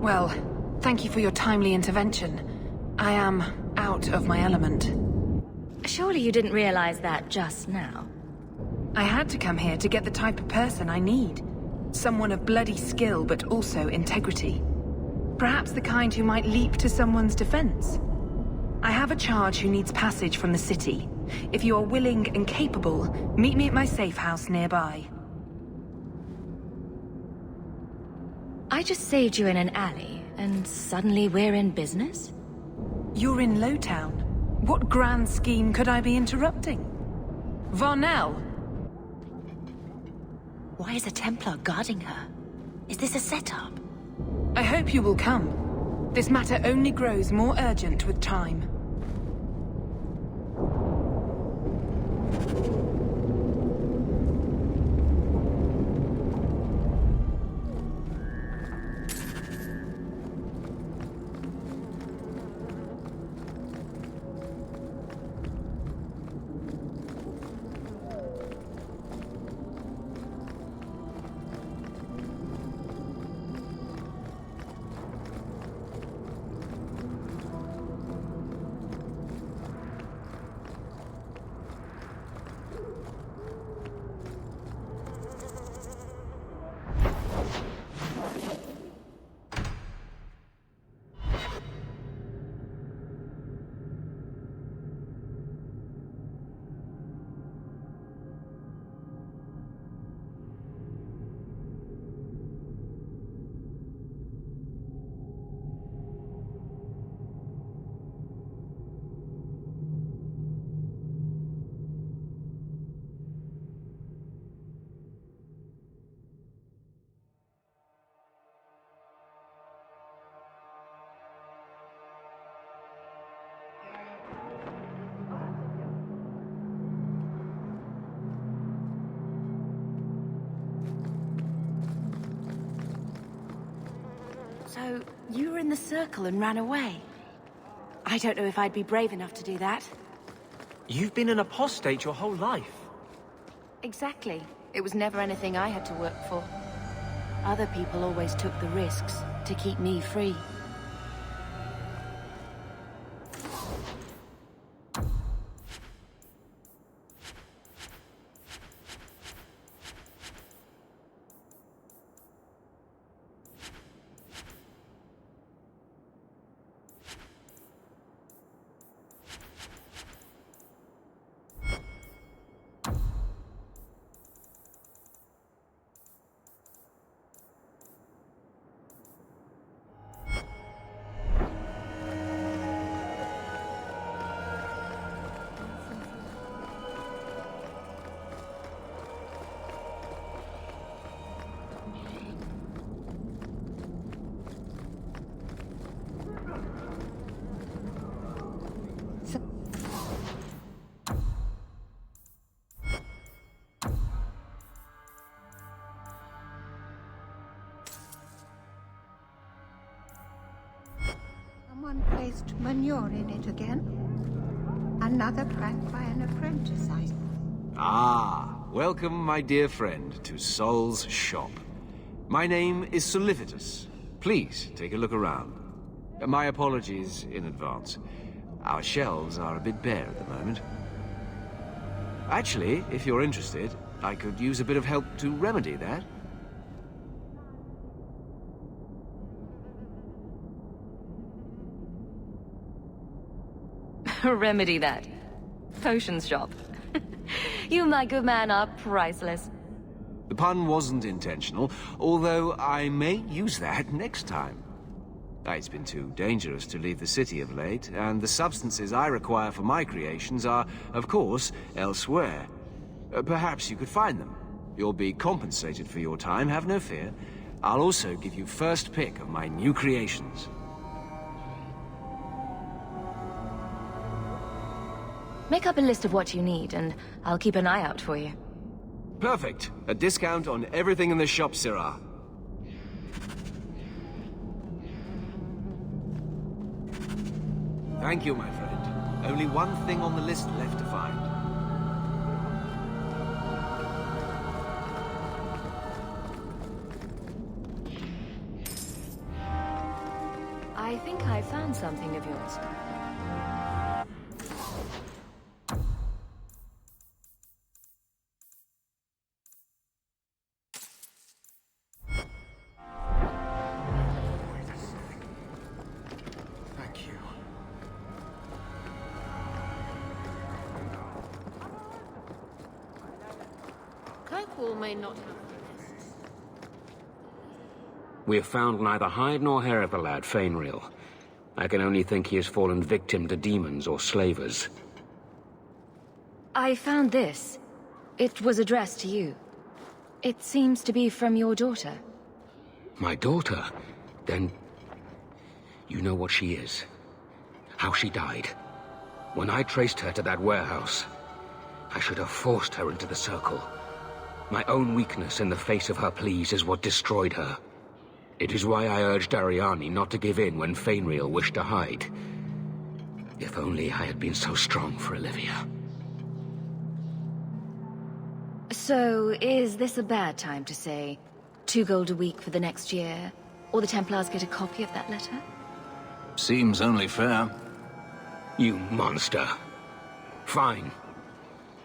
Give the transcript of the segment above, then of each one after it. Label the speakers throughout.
Speaker 1: Well, thank you for your timely intervention. I am out of my element.
Speaker 2: Surely you didn't realize that just now.
Speaker 1: I had to come here to get the type of person I need. Someone of bloody skill, but also integrity. Perhaps the kind who might leap to someone's defense. I have a charge who needs passage from the city. If you are willing and capable, meet me at my safe house nearby.
Speaker 2: I just saved you in an alley, and suddenly we're in business?
Speaker 1: You're in Lowtown. What grand scheme could I be interrupting? Varnell!
Speaker 3: Why is a Templar guarding her? Is this a setup?
Speaker 1: I hope you will come. This matter only grows more urgent with time.
Speaker 3: So, you were in the circle and ran away? I don't know if I'd be brave enough to do that.
Speaker 4: You've been an apostate your whole life.
Speaker 3: Exactly. It was never anything I had to work for. Other people always took the risks to keep me free.
Speaker 5: Someone placed manure in it again. Another prank by an apprentice, I...
Speaker 6: Ah, welcome, my dear friend, to Sol's shop. My name is Solivitus. Please, take a look around. My apologies in advance. Our shelves are a bit bare at the moment. Actually, if you're interested, I could use a bit of help to remedy that.
Speaker 2: Remedy that. Potions shop. You, my good man, are priceless.
Speaker 6: The pun wasn't intentional, although I may use that next time. It's been too dangerous to leave the city of late, and the substances I require for my creations are, of course, elsewhere. Perhaps you could find them. You'll be compensated for your time, have no fear. I'll also give you first pick of my new creations.
Speaker 2: Make up a list of what you need, and I'll keep an eye out for you.
Speaker 6: Perfect. A discount on everything in the shop, Syrah. Thank you, my friend. Only one thing on the list left to find.
Speaker 2: I think I found something of yours.
Speaker 6: Thank you.
Speaker 3: Kirkwall may not have.
Speaker 7: We have found neither hide nor hair of the lad, Fainreal. I can only think he has fallen victim to demons or slavers.
Speaker 2: I found this. It was addressed to you. It seems to be from your daughter.
Speaker 7: My daughter? Then... you know what she is. How she died. When I traced her to that warehouse, I should have forced her into the circle. My own weakness in the face of her pleas is what destroyed her. It is why I urged Ariane not to give in when Fainreal wished to hide. If only I had been so strong for Olivia.
Speaker 2: So, is this a bad time to say 2 gold a week for the next year? Or the Templars get a copy of that letter?
Speaker 8: Seems only fair.
Speaker 7: You monster. Fine.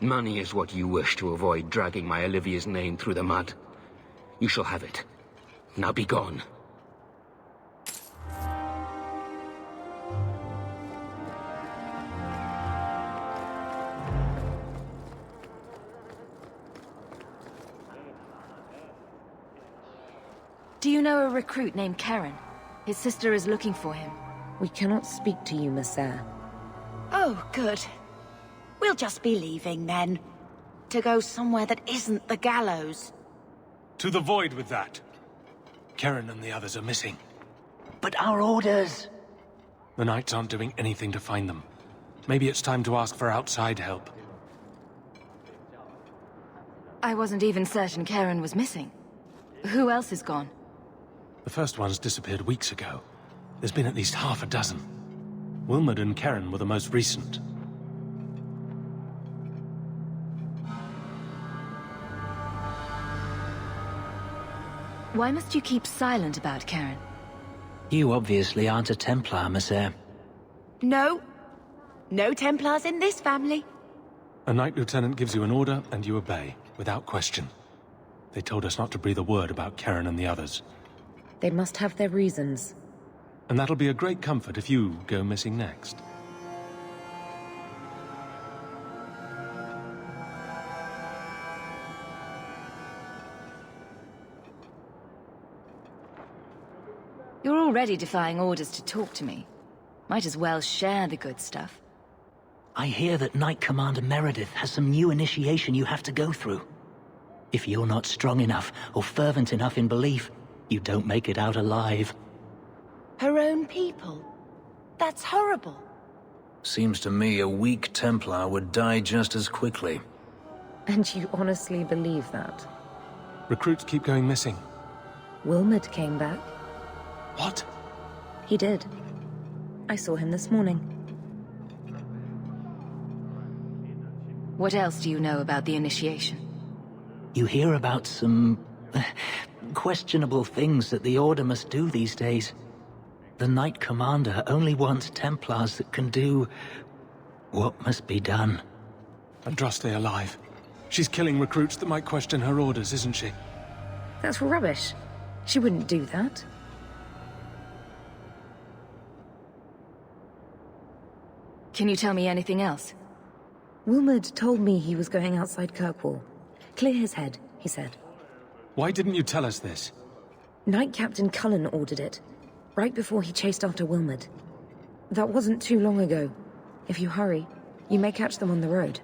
Speaker 7: Money is what you wish to avoid dragging my Olivia's name through the mud. You shall have it. Now be gone.
Speaker 2: Do you know a recruit named Karen? His sister is looking for him.
Speaker 9: We cannot speak to you, Messer.
Speaker 3: Oh, good. We'll just be leaving then. To go somewhere that isn't the gallows.
Speaker 4: To the void with that. Karen and the others are missing.
Speaker 10: But our orders...
Speaker 4: The Knights aren't doing anything to find them. Maybe it's time to ask for outside help.
Speaker 2: I wasn't even certain Karen was missing. Who else is gone?
Speaker 4: The first ones disappeared weeks ago. There's been at least half a dozen. Wilmot and Karen were the most recent.
Speaker 2: Why must you keep silent about Karen?
Speaker 10: You obviously aren't a Templar, Messer.
Speaker 3: No. No Templars in this family.
Speaker 4: A Knight Lieutenant gives you an order, and you obey, without question. They told us not to breathe a word about Karen and the others.
Speaker 9: They must have their reasons.
Speaker 4: And that'll be a great comfort if you go missing next.
Speaker 2: You're already defying orders to talk to me. Might as well share the good stuff.
Speaker 10: I hear that Knight Commander Meredith has some new initiation you have to go through. If you're not strong enough or fervent enough in belief, you don't make it out alive.
Speaker 3: Her own people. That's horrible.
Speaker 8: Seems to me a weak Templar would die just as quickly.
Speaker 9: And you honestly believe that?
Speaker 4: Recruits keep going missing.
Speaker 9: Wilmot came back.
Speaker 4: What?
Speaker 9: He did. I saw him this morning.
Speaker 2: What else do you know about the initiation?
Speaker 10: You hear about some... questionable things that the Order must do these days. The Knight Commander only wants Templars that can do... what must be done.
Speaker 4: Andraste alive. She's killing recruits that might question her orders, isn't she?
Speaker 9: That's rubbish. She wouldn't do that.
Speaker 2: Can you tell me anything else?
Speaker 9: Wilmot told me he was going outside Kirkwall. Clear his head, he said.
Speaker 4: Why didn't you tell us this?
Speaker 9: Knight Captain Cullen ordered it, right before he chased after Wilmot. That wasn't too long ago. If you hurry, you may catch them on the road.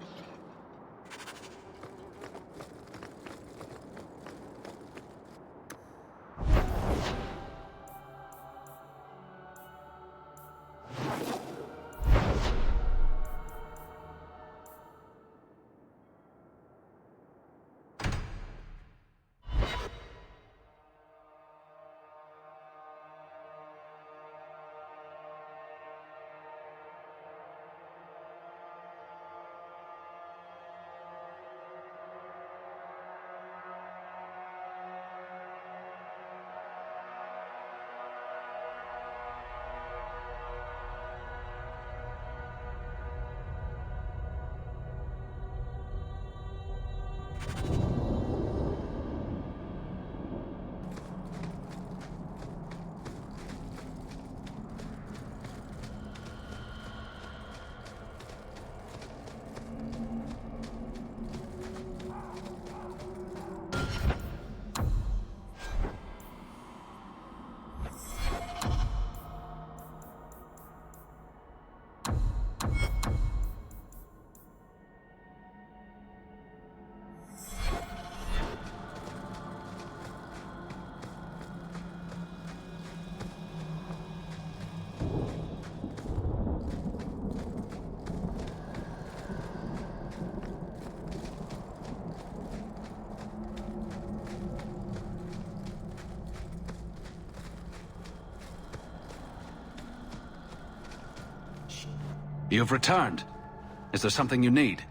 Speaker 11: You've returned. Is there something you need?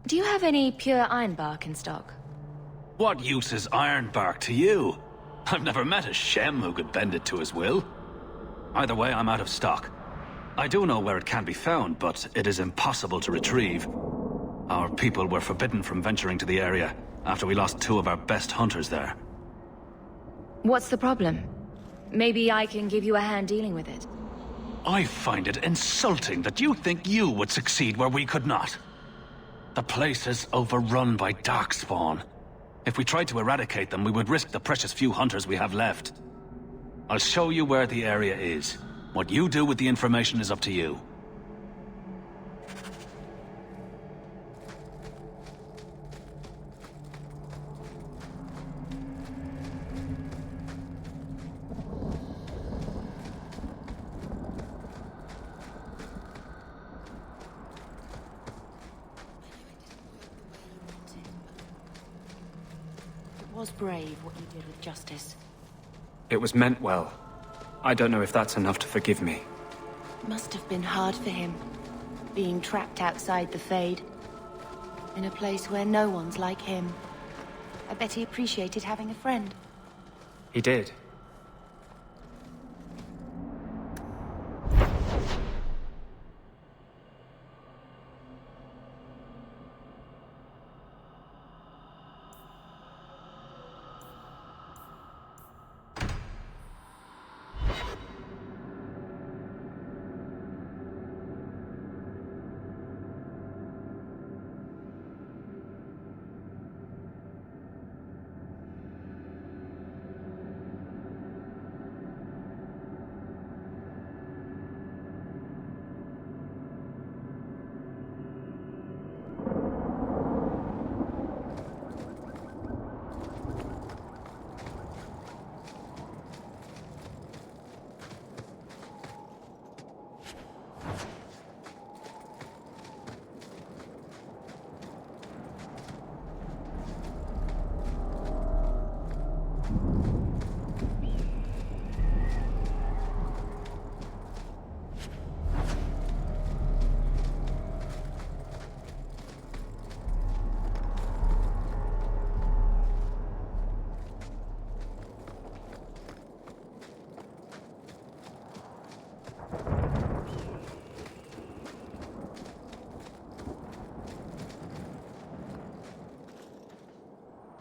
Speaker 2: Do you have any pure ironbark in stock?
Speaker 11: What use is ironbark to you? I've never met a Shem who could bend it to his will. Either way, I'm out of stock. I do know where it can be found, but it is impossible to retrieve. Our people were forbidden from venturing to the area after we lost 2 of our best hunters there.
Speaker 2: What's the problem? Maybe I can give you a hand dealing with it.
Speaker 11: I find it insulting that you think you would succeed where we could not. The place is overrun by Darkspawn. If we tried to eradicate them, we would risk the precious few hunters we have left. I'll show you where the area is. What you do with the information is up to you.
Speaker 3: It was brave what you did with Justice.
Speaker 12: It was meant well. I don't know if that's enough to forgive me.
Speaker 3: It must have been hard for him, being trapped outside the Fade. In a place where no one's like him. I bet he appreciated having a friend.
Speaker 12: He did.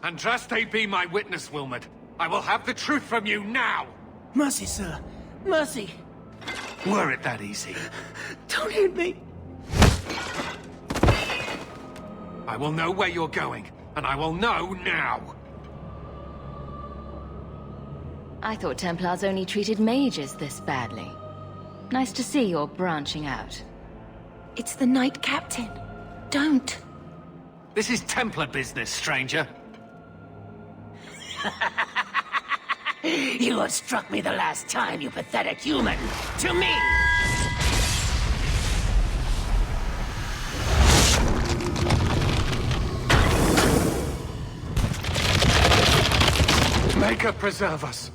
Speaker 13: Andraste be my witness, Wilmot. I will have the truth from you now!
Speaker 14: Mercy, sir. Mercy.
Speaker 13: Were it that easy?
Speaker 14: Don't hit me.
Speaker 13: I will know where you're going, and I will know now.
Speaker 2: I thought Templars only treated mages this badly. Nice to see you're branching out.
Speaker 3: It's the Knight Captain. Don't.
Speaker 13: This is Templar business, stranger.
Speaker 14: You have struck me the last time, you pathetic human. To me!
Speaker 13: Maker preserve us.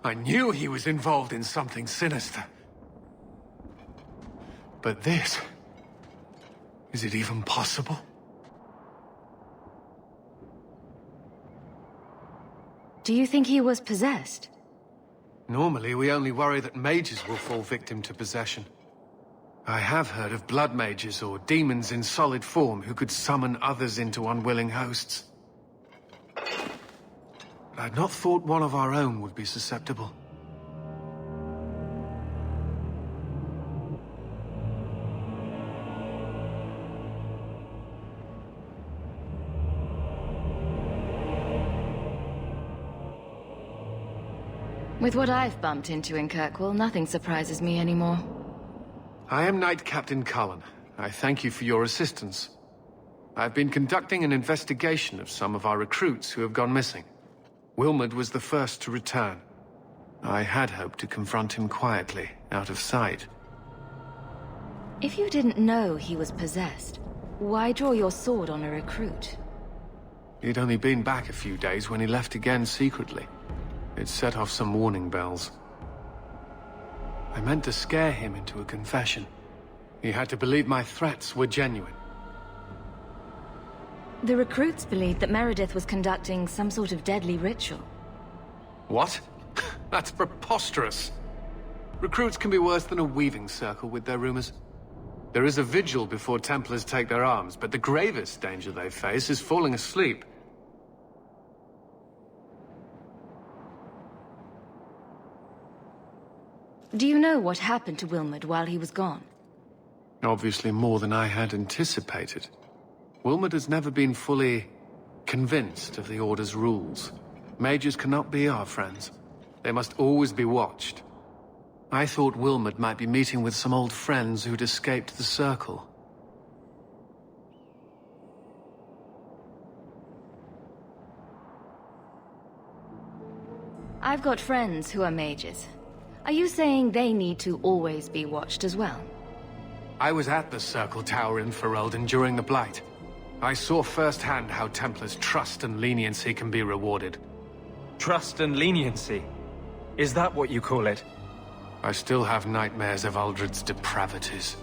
Speaker 13: I knew he was involved in something sinister. But this... is it even possible?
Speaker 2: Do you think he was possessed?
Speaker 13: Normally, we only worry that mages will fall victim to possession. I have heard of blood mages or demons in solid form who could summon others into unwilling hosts. I had not thought one of our own would be susceptible.
Speaker 2: With what I've bumped into in Kirkwall, nothing surprises me anymore.
Speaker 13: I am Knight Captain Cullen. I thank you for your assistance. I've been conducting an investigation of some of our recruits who have gone missing. Wilmod was the first to return. I had hoped to confront him quietly, out of sight.
Speaker 2: If you didn't know he was possessed, why draw your sword on a recruit?
Speaker 13: He'd only been back a few days when he left again secretly. It set off some warning bells. I meant to scare him into a confession. He had to believe my threats were genuine.
Speaker 2: The recruits believed that Meredith was conducting some sort of deadly ritual.
Speaker 13: What? That's preposterous. Recruits can be worse than a weaving circle with their rumors. There is a vigil before Templars take their arms, but the gravest danger they face is falling asleep.
Speaker 2: Do you know what happened to Wilmod while he was gone?
Speaker 13: Obviously more than I had anticipated. Wilmod has never been fully convinced of the Order's rules. Mages cannot be our friends. They must always be watched. I thought Wilmod might be meeting with some old friends who'd escaped the Circle.
Speaker 2: I've got friends who are mages. Are you saying they need to always be watched as well?
Speaker 13: I was at the Circle Tower in Ferelden during the Blight. I saw firsthand how Templars' trust and leniency can be rewarded.
Speaker 12: Trust and leniency? Is that what you call it?
Speaker 13: I still have nightmares of Uldred's depravities.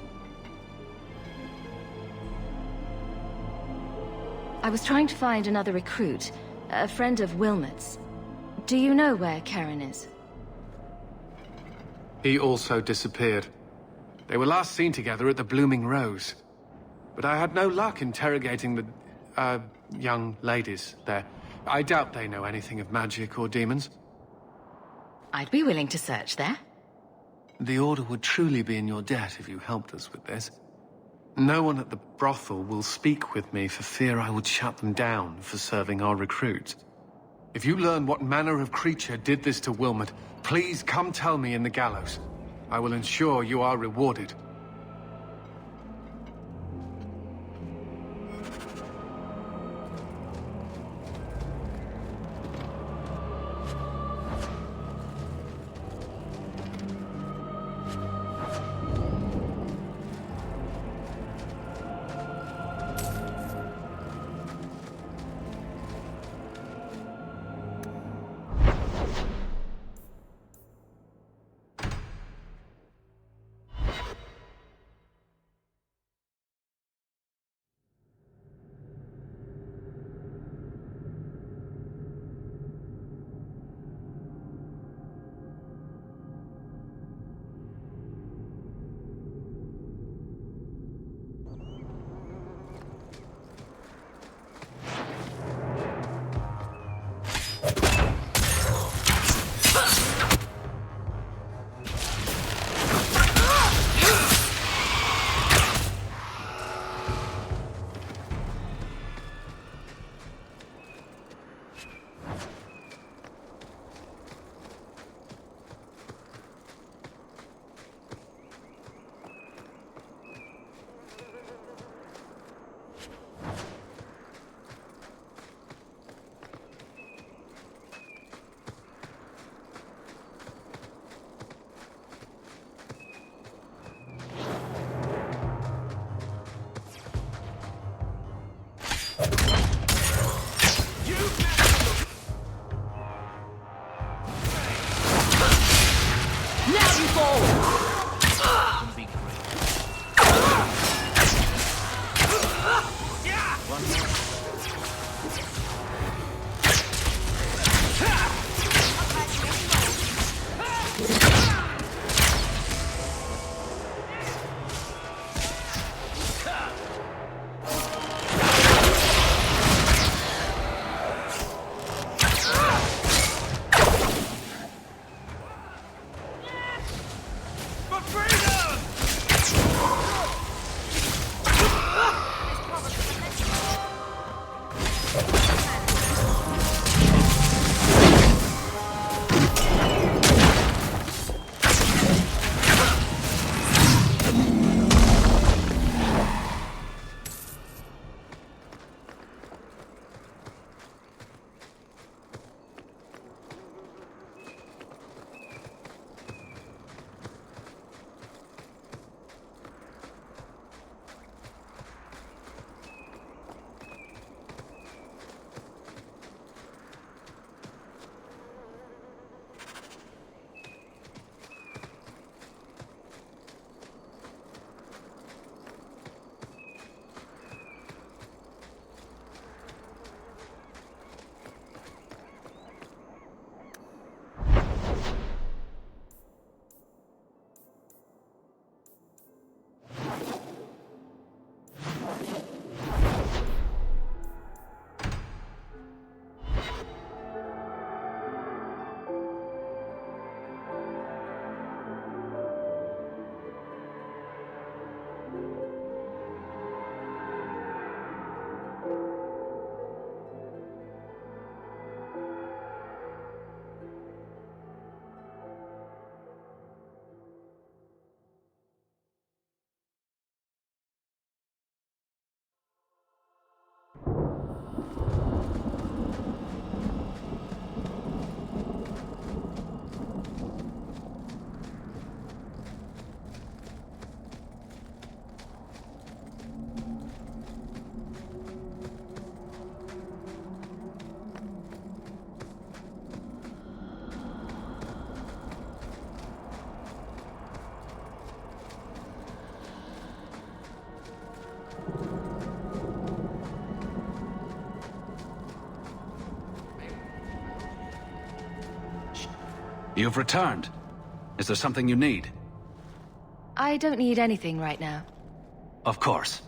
Speaker 2: I was trying to find another recruit, a friend of Wilmot's. Do you know where Karen is?
Speaker 13: He also disappeared. They were last seen together at the Blooming Rose. But I had no luck interrogating the, young ladies there. I doubt they know anything of magic or demons.
Speaker 2: I'd be willing to search there.
Speaker 13: The Order would truly be in your debt if you helped us with this. No one at the brothel will speak with me for fear I would shut them down for serving our recruits. If you learn what manner of creature did this to Wilmod, please come tell me in the gallows. I will ensure you are rewarded.
Speaker 11: You've returned. Is there something you need?
Speaker 2: I don't need anything right now.
Speaker 11: Of course.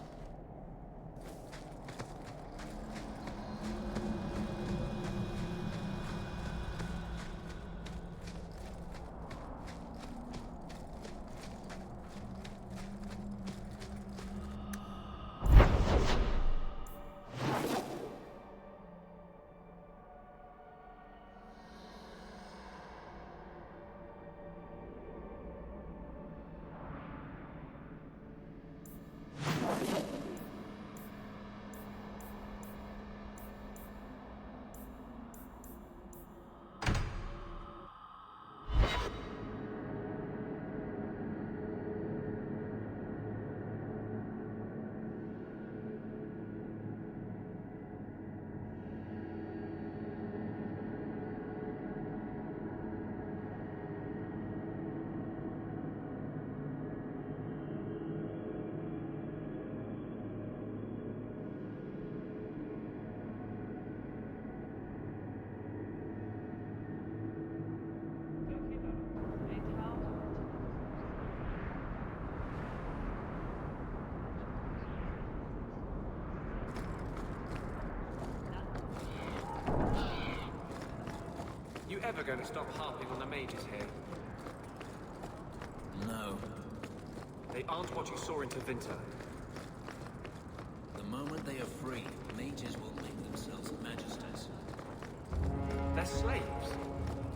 Speaker 13: You ever going to stop harping on the mages here?
Speaker 8: No.
Speaker 13: They aren't what you saw in Tevinter.
Speaker 8: The moment they are free, mages will make themselves magisters.
Speaker 13: They're slaves.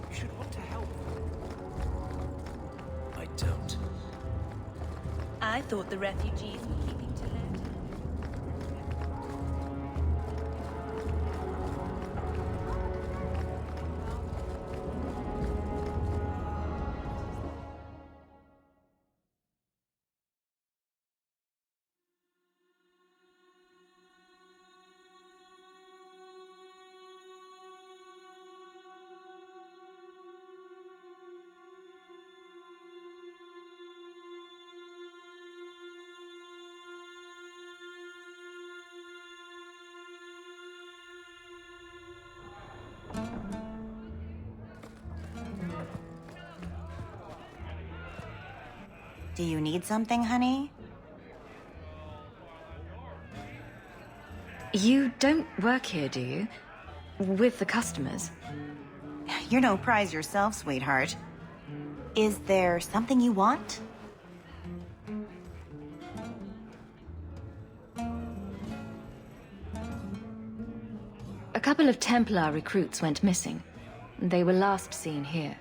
Speaker 13: You should want to help them.
Speaker 8: I don't.
Speaker 3: I thought the refugees were keeping to let.
Speaker 15: Do you need something, honey?
Speaker 2: You don't work here, do you? With the customers?
Speaker 15: You're no prize yourself, sweetheart. Is there something you want?
Speaker 2: A couple of Templar recruits went missing. They were last seen here.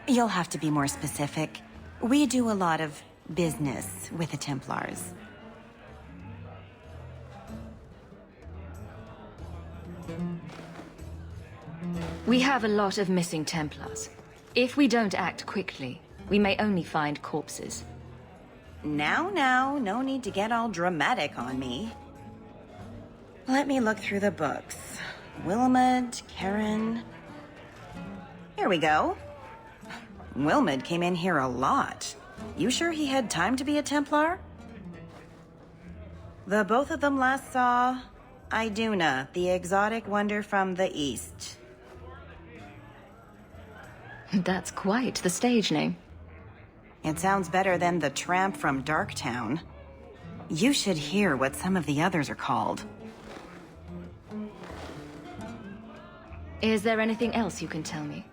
Speaker 15: You'll have to be more specific. We do a lot of business with the Templars.
Speaker 2: We have a lot of missing Templars. If we don't act quickly, we may only find corpses.
Speaker 15: Now, no need to get all dramatic on me. Let me look through the books. Wilmod, Karen... Here we go. Wilmod came in here a lot. You sure he had time to be a Templar? The both of them last saw Iduna, the exotic wonder from the east.
Speaker 2: That's quite the stage name.
Speaker 15: It sounds better than the tramp from Darktown. You should hear what some of the others are called.
Speaker 2: Is there anything else you can tell me?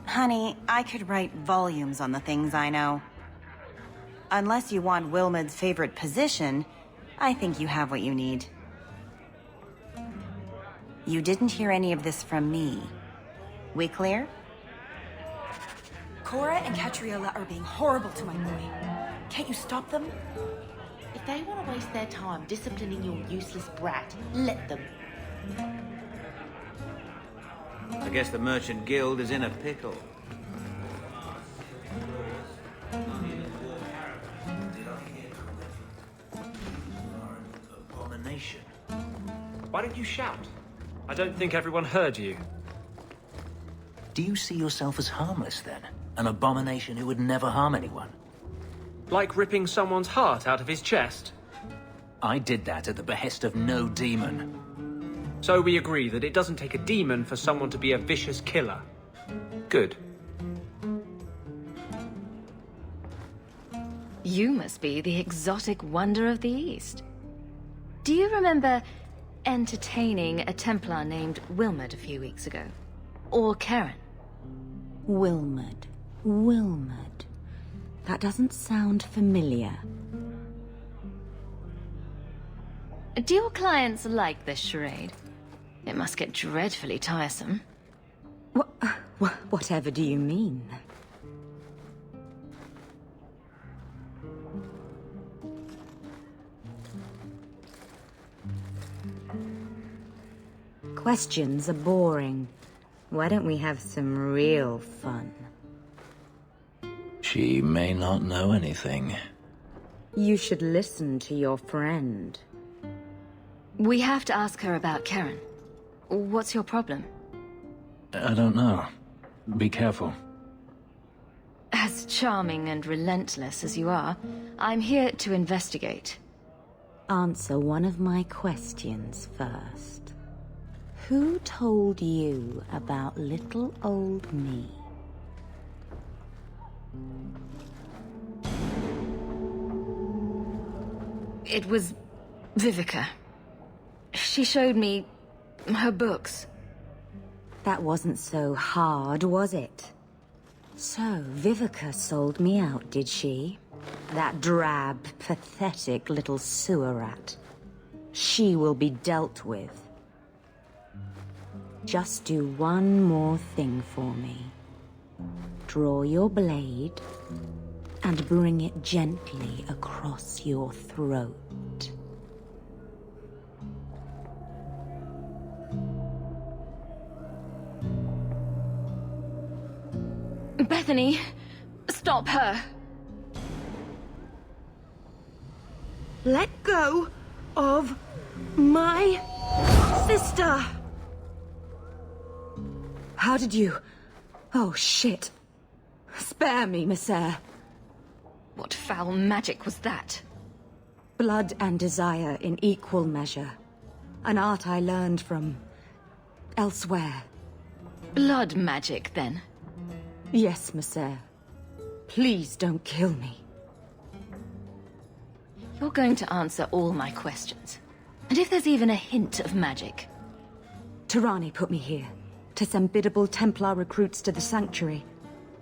Speaker 15: Honey, I could write volumes on the things I know. Unless you want Wilmod's favorite position, I think you have what you need. You didn't hear any of this from me. We clear?
Speaker 3: Cora and Catriona are being horrible to my boy. Can't you stop them? If they want to waste their time disciplining your useless brat, let them.
Speaker 16: I guess the Merchant Guild is in a pickle.
Speaker 8: Abomination.
Speaker 13: Why did you shout? I don't think everyone heard you.
Speaker 10: Do you see yourself as harmless, then? An abomination who would never harm anyone?
Speaker 13: Like ripping someone's heart out of his chest?
Speaker 10: I did that at the behest of no demon.
Speaker 13: So we agree that it doesn't take a demon for someone to be a vicious killer. Good.
Speaker 2: You must be the exotic wonder of the East. Do you remember entertaining a Templar named Wilmot a few weeks ago? Or Karen?
Speaker 17: Wilmot. Wilmot. That doesn't sound familiar.
Speaker 2: Do your clients like this charade? It must get dreadfully tiresome.
Speaker 17: Whatever do you mean? Questions are boring. Why don't we have some real fun?
Speaker 8: She may not know anything.
Speaker 17: You should listen to your friend.
Speaker 2: We have to ask her about Karen. What's your problem?
Speaker 8: I don't know. Be careful.
Speaker 2: As charming and relentless as you are, I'm here to investigate.
Speaker 17: Answer one of my questions first. Who told you about little old me?
Speaker 2: It was Vivica. She showed me her books.
Speaker 17: That wasn't so hard, was it? So, Vivica sold me out, did she? That drab, pathetic little sewer rat. She will be dealt with. Just do one more thing for me. Draw your blade and bring it gently across your throat.
Speaker 2: Bethany, stop her.
Speaker 9: Let go of my sister.
Speaker 17: How did you... Oh, shit. Spare me, Messere.
Speaker 2: What foul magic was that?
Speaker 17: Blood and desire in equal measure. An art I learned from... elsewhere.
Speaker 2: Blood magic, then?
Speaker 17: Yes, Messere. Please don't kill me.
Speaker 2: You're going to answer all my questions. And if there's even a hint of magic...
Speaker 17: Tirani put me here, to send biddable Templar recruits to the Sanctuary.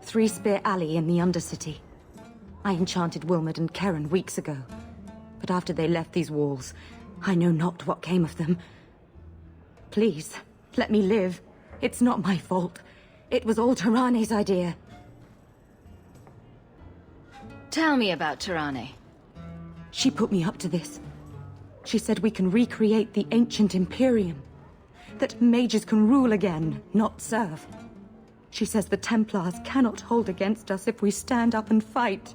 Speaker 17: Three Spear Alley in the Undercity. I enchanted Wilmot and Karen weeks ago. But after they left these walls, I know not what came of them. Please, let me live. It's not my fault. It was all Tirani's idea.
Speaker 2: Tell me about Tirani.
Speaker 17: She put me up to this. She said we can recreate the ancient Imperium. That mages can rule again, not serve. She says the Templars cannot hold against us if we stand up and fight.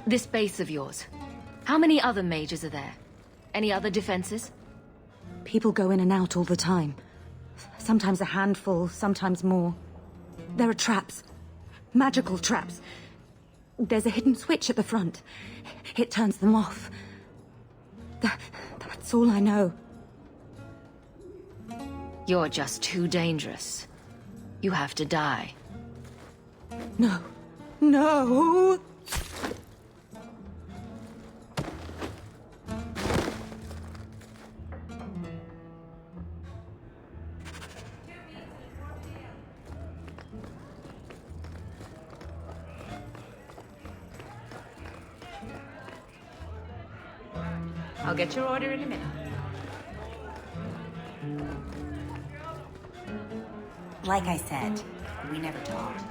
Speaker 2: This base of yours, how many other mages are there? Any other defenses?
Speaker 17: People go in and out all the time. Sometimes a handful, sometimes more. There are traps. Magical traps. There's a hidden switch at the front. It turns them off. That's all I know.
Speaker 2: You're just too dangerous. You have to die.
Speaker 17: No. No!
Speaker 1: I'll get your order in a minute.
Speaker 15: Like I said, we never talked.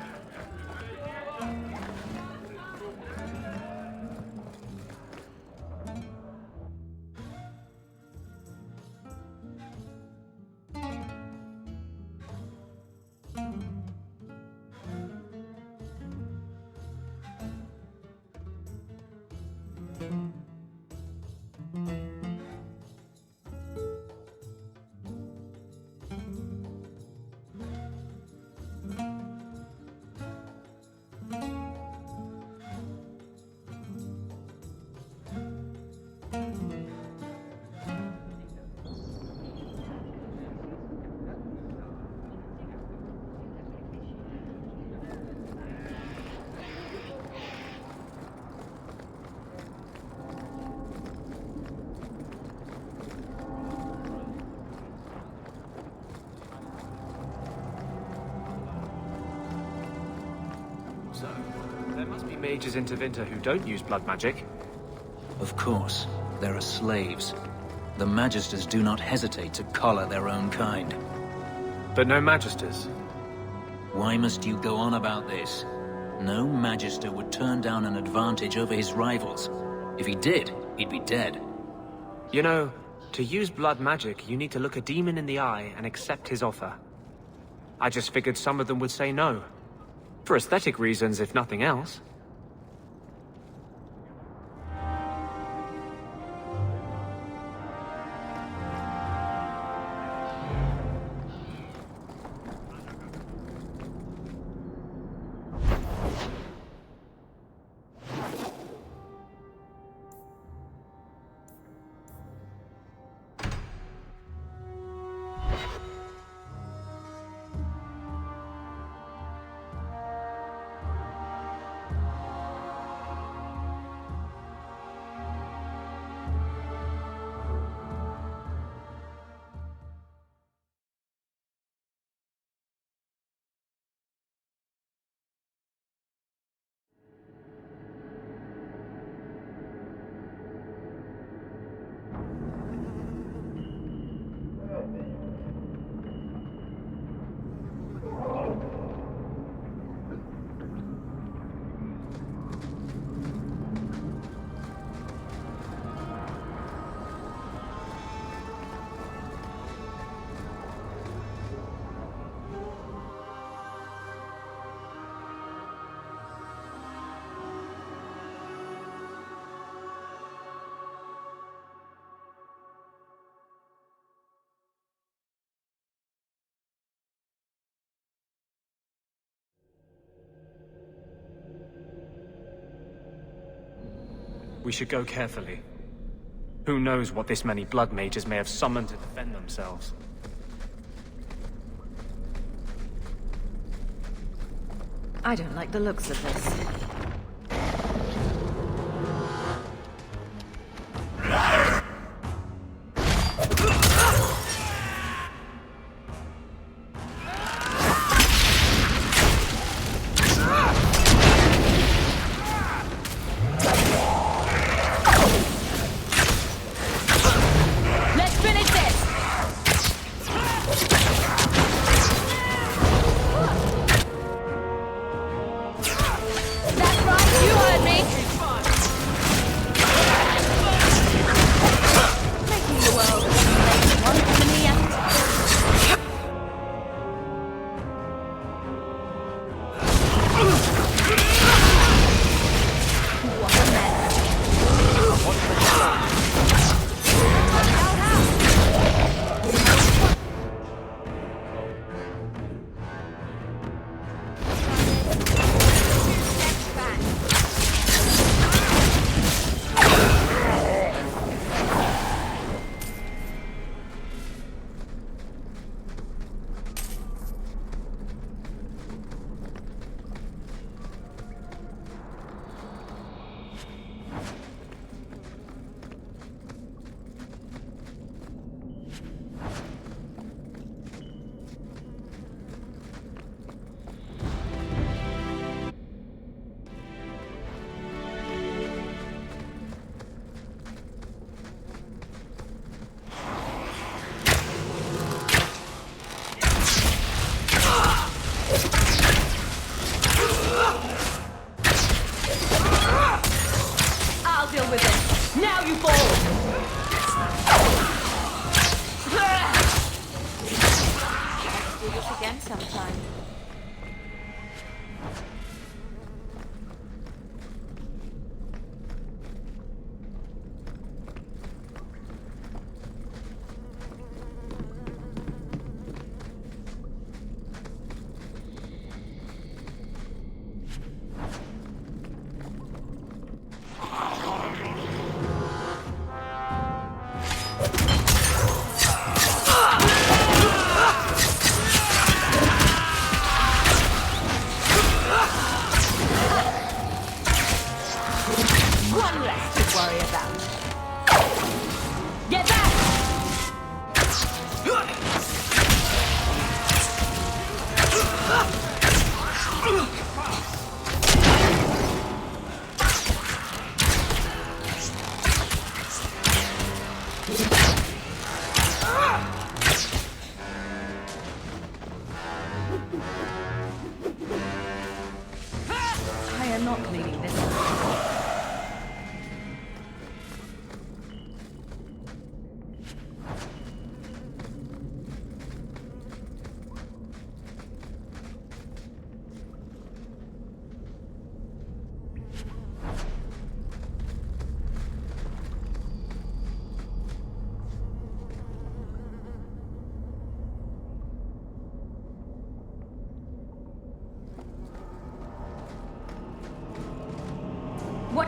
Speaker 12: mages in Tevinter who don't use blood magic.
Speaker 8: Of course. There are slaves. The Magisters do not hesitate to collar their own kind.
Speaker 12: But no Magisters.
Speaker 8: Why must you go on about this? No Magister would turn down an advantage over his rivals. If he did, he'd be dead.
Speaker 12: You know, to use blood magic, you need to look a demon in the eye and accept his offer. I just figured some of them would say no. For aesthetic reasons, if nothing else. We should go carefully. Who knows what this many blood mages may have summoned to defend themselves.
Speaker 2: I don't like the looks of this.
Speaker 3: That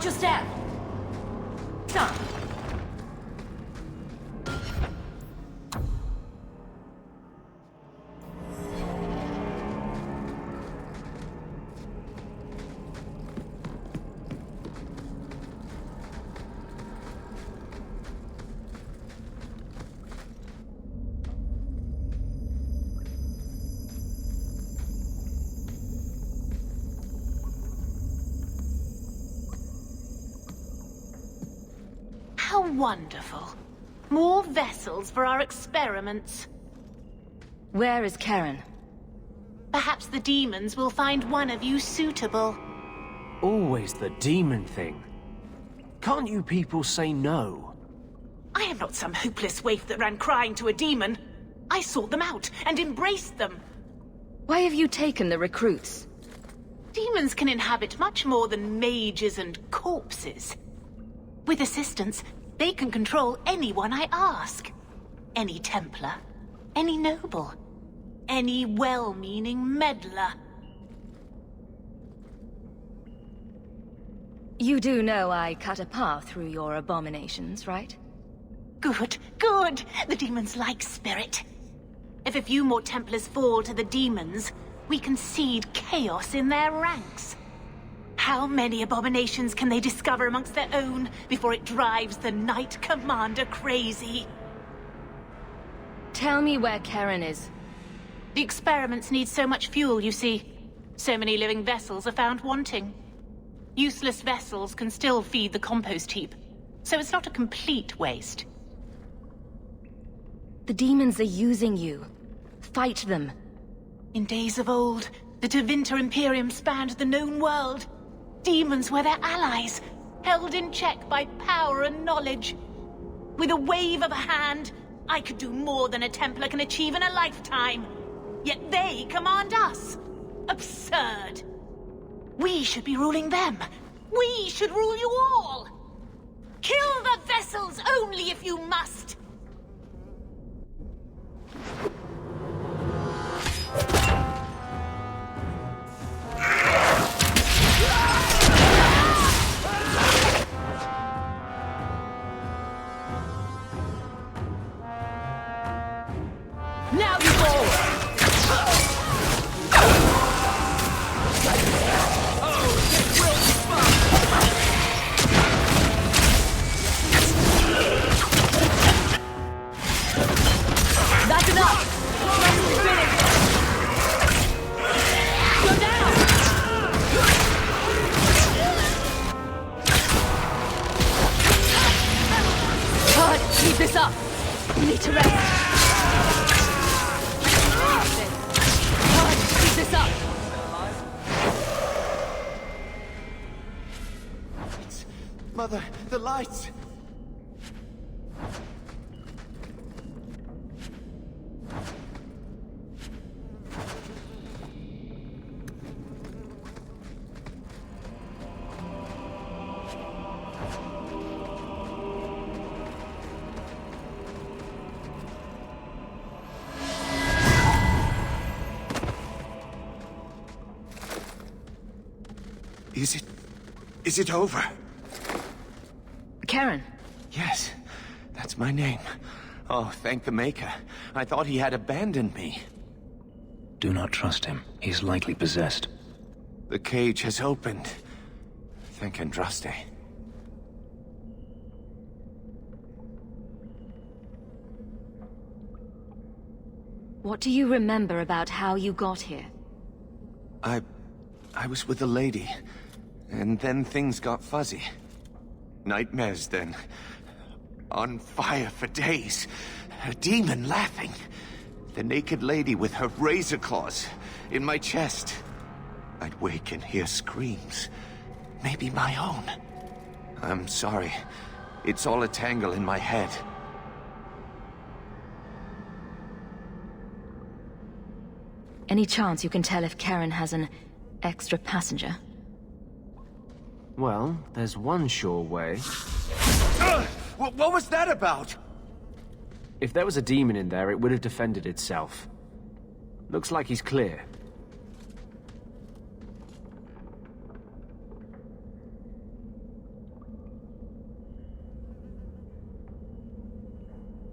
Speaker 2: Watch your step! Stop!
Speaker 18: How wonderful. More vessels for our experiments.
Speaker 2: Where is Karen?
Speaker 18: Perhaps the demons will find one of you suitable.
Speaker 12: Always the demon thing. Can't you people say no?
Speaker 18: I am not some hopeless waif that ran crying to a demon. I sought them out and embraced them.
Speaker 2: Why have you taken the recruits?
Speaker 18: Demons can inhabit much more than mages and corpses. With assistance, they can control anyone I ask. Any Templar, any noble, any well-meaning meddler.
Speaker 2: You do know I cut a path through your abominations, right?
Speaker 18: Good, good. The demons like spirit. If a few more Templars fall to the demons, we can seed chaos in their ranks. How many abominations can they discover amongst their own before it drives the Knight Commander crazy?
Speaker 2: Tell me where Karen is.
Speaker 18: The experiments need so much fuel, you see. So many living vessels are found wanting. Useless vessels can still feed the compost heap, so it's not a complete waste.
Speaker 2: The demons are using you. Fight them.
Speaker 18: In days of old, the Tevinter Imperium spanned the known world. Demons were their allies, held in check by power and knowledge. With a wave of a hand, I could do more than a Templar can achieve in a lifetime. Yet they command us. Absurd. We should be ruling them. We should rule you all. Kill the vessels only if you must. Now you go!
Speaker 2: That's enough!
Speaker 18: Go down!
Speaker 2: God, keep this up! You need to rest. Keep this up!
Speaker 19: Mother, the lights! Is it over?
Speaker 2: Karen.
Speaker 19: Yes, that's my name. Oh, thank the Maker. I thought he had abandoned me.
Speaker 4: Do not trust him. He's likely possessed.
Speaker 19: The cage has opened. Thank Andraste.
Speaker 2: What do you remember about how you got here?
Speaker 19: I was with a lady, and then things got fuzzy. Nightmares then. On fire for days. A demon laughing. The naked lady with her razor claws in my chest. I'd wake and hear screams. Maybe my own. I'm sorry. It's all a tangle in my head.
Speaker 2: Any chance you can tell if Karen has an extra passenger?
Speaker 12: Well, there's one sure way.
Speaker 19: What was that about?
Speaker 12: If there was a demon in there, it would have defended itself. Looks like he's clear.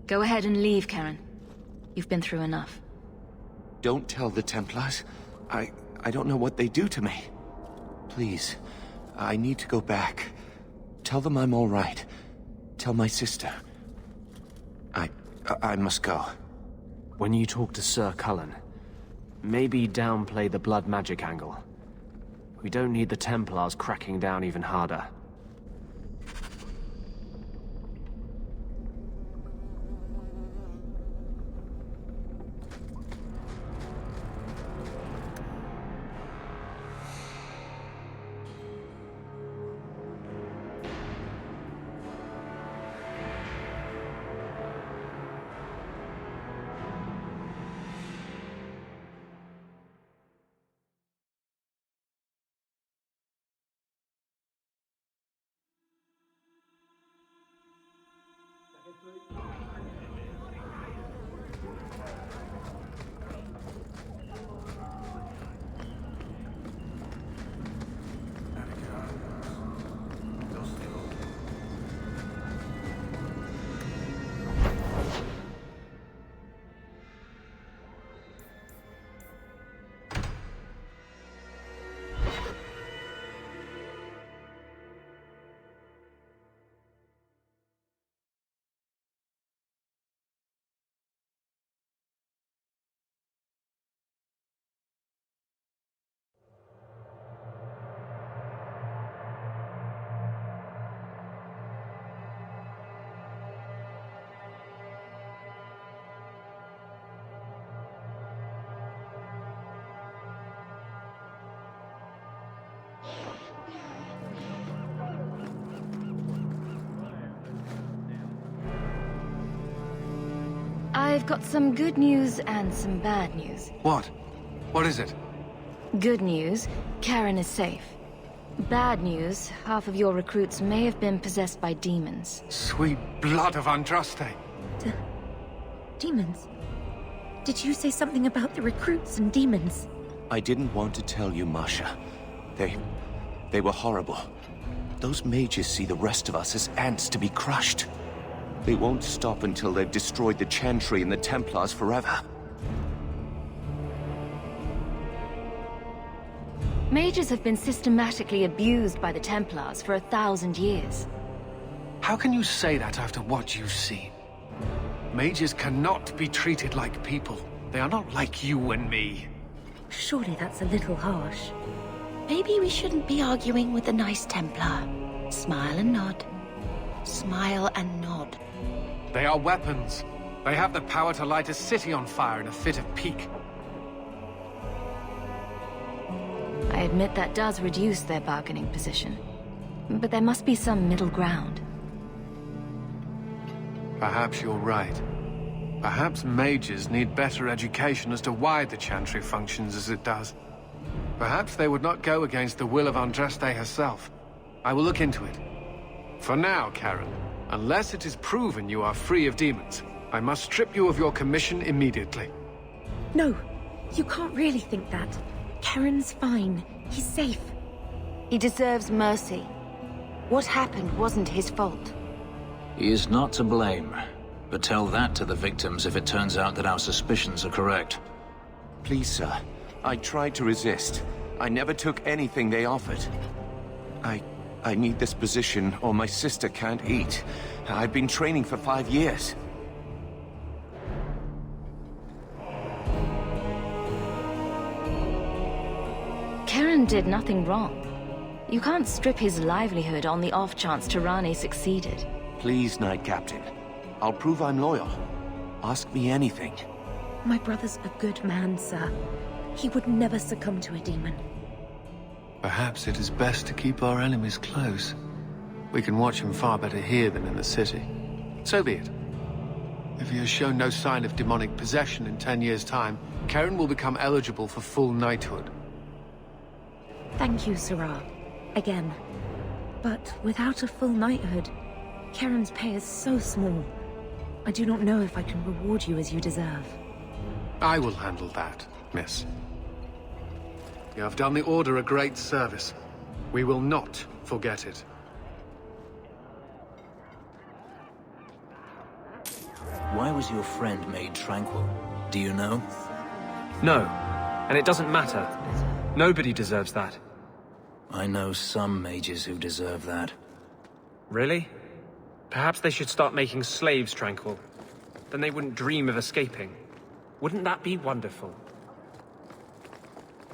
Speaker 2: Go ahead and leave, Karen. You've been through enough.
Speaker 19: Don't tell the Templars. I don't know what they do to me. Please, I need to go back. Tell them I'm all right. Tell my sister. I must go.
Speaker 12: When you talk to Sir Cullen, maybe downplay the blood magic angle. We don't need the Templars cracking down even harder.
Speaker 2: I've got some good news and some bad news.
Speaker 13: What? What is it?
Speaker 2: Good news, Karen is safe. Bad news, half of your recruits may have been possessed by demons.
Speaker 13: Sweet blood of Andraste.
Speaker 9: Demons? Did you say something about the recruits and demons?
Speaker 19: I didn't want to tell you, Masha. They were horrible. Those mages see the rest of us as ants to be crushed. They won't stop until they've destroyed the Chantry and the Templars forever.
Speaker 2: Mages have been systematically abused by the Templars for 1,000 years.
Speaker 13: How can you say that after what you've seen? Mages cannot be treated like people. They are not like you and me.
Speaker 9: Surely that's a little harsh.
Speaker 3: Maybe we shouldn't be arguing with the nice Templar. Smile and nod. Smile and nod.
Speaker 13: They are weapons. They have the power to light a city on fire in a fit of pique.
Speaker 2: I admit that does reduce their bargaining position. But there must be some middle ground.
Speaker 13: Perhaps you're right. Perhaps mages need better education as to why the Chantry functions as it does. Perhaps they would not go against the will of Andraste herself. I will look into it. For now, Karen, unless it is proven you are free of demons, I must strip you of your commission immediately.
Speaker 9: No, you can't really think that. Karen's fine. He's safe.
Speaker 3: He deserves mercy. What happened wasn't his fault.
Speaker 8: He is not to blame. But tell that to the victims if it turns out that our suspicions are correct.
Speaker 19: Please, sir. I tried to resist. I never took anything they offered. I need this position or my sister can't eat. I've been training for 5 years.
Speaker 2: Karen did nothing wrong. You can't strip his livelihood on the off chance Tirani succeeded.
Speaker 19: Please, Knight Captain. I'll prove I'm loyal. Ask me anything.
Speaker 9: My brother's a good man, sir. He would never succumb to a demon.
Speaker 13: Perhaps it is best to keep our enemies close. We can watch him far better here than in the city. So be it. If he has shown no sign of demonic possession in 10 years' time, Karen will become eligible for full knighthood.
Speaker 9: Thank you, Sirrah. Again. But without a full knighthood, Karen's pay is so small. I do not know if I can reward you as you deserve.
Speaker 13: I will handle that, miss. You have done the Order a great service. We will not forget it.
Speaker 8: Why was your friend made tranquil? Do you know?
Speaker 12: No, and it doesn't matter. Nobody deserves that.
Speaker 8: I know some mages who deserve that.
Speaker 12: Really? Perhaps they should start making slaves tranquil. Then they wouldn't dream of escaping. Wouldn't that be wonderful?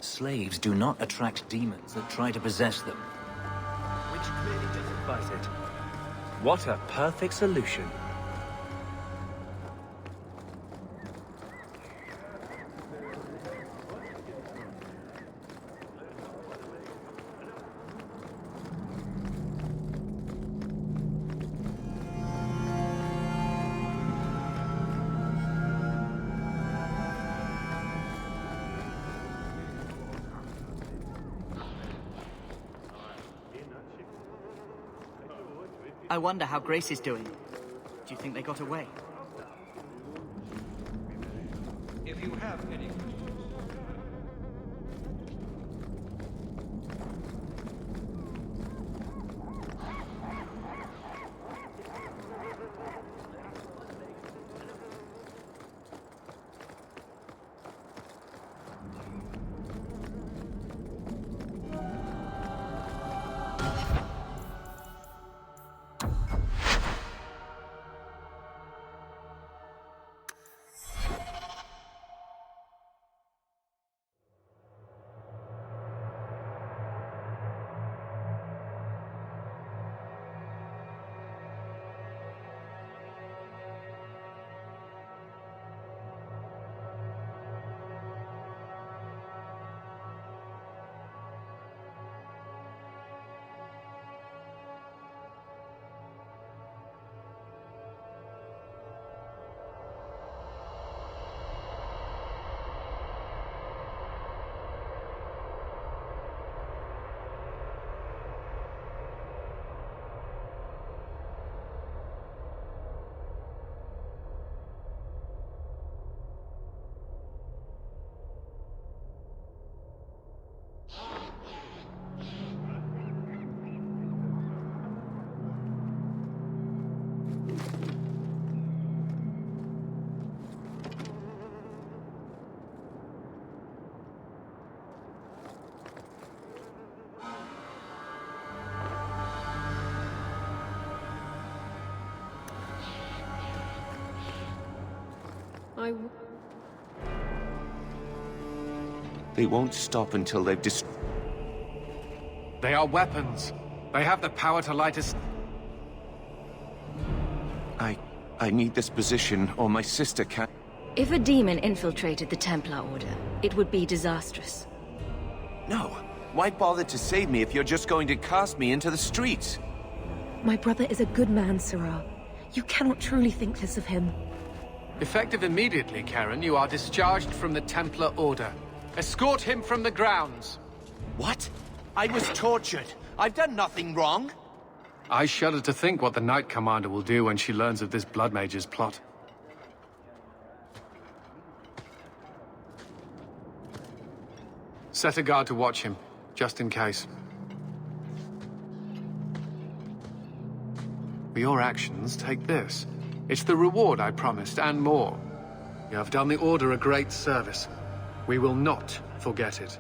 Speaker 8: Slaves do not attract demons that try to possess them.
Speaker 12: Which clearly justifies it. What a perfect solution.
Speaker 20: I wonder how Grace is doing. Do you think they got away?
Speaker 16: If you have any...
Speaker 19: They won't stop until they've
Speaker 13: They are weapons. They have the power to light us.
Speaker 19: I need this position, or my sister can't...
Speaker 2: If a demon infiltrated the Templar Order, it would be disastrous.
Speaker 19: No. Why bother to save me if you're just going to cast me into the streets?
Speaker 9: My brother is a good man, Sirrah. You cannot truly think this of him.
Speaker 13: Effective immediately, Karen, you are discharged from the Templar Order. Escort him from the grounds.
Speaker 19: What? I was tortured. I've done nothing wrong.
Speaker 13: I shudder to think what the Knight Commander will do when she learns of this Blood Mage's plot. Set a guard to watch him, just in case. For your actions, take this. It's the reward I promised, and more. You have done the Order a great service. We will not forget it.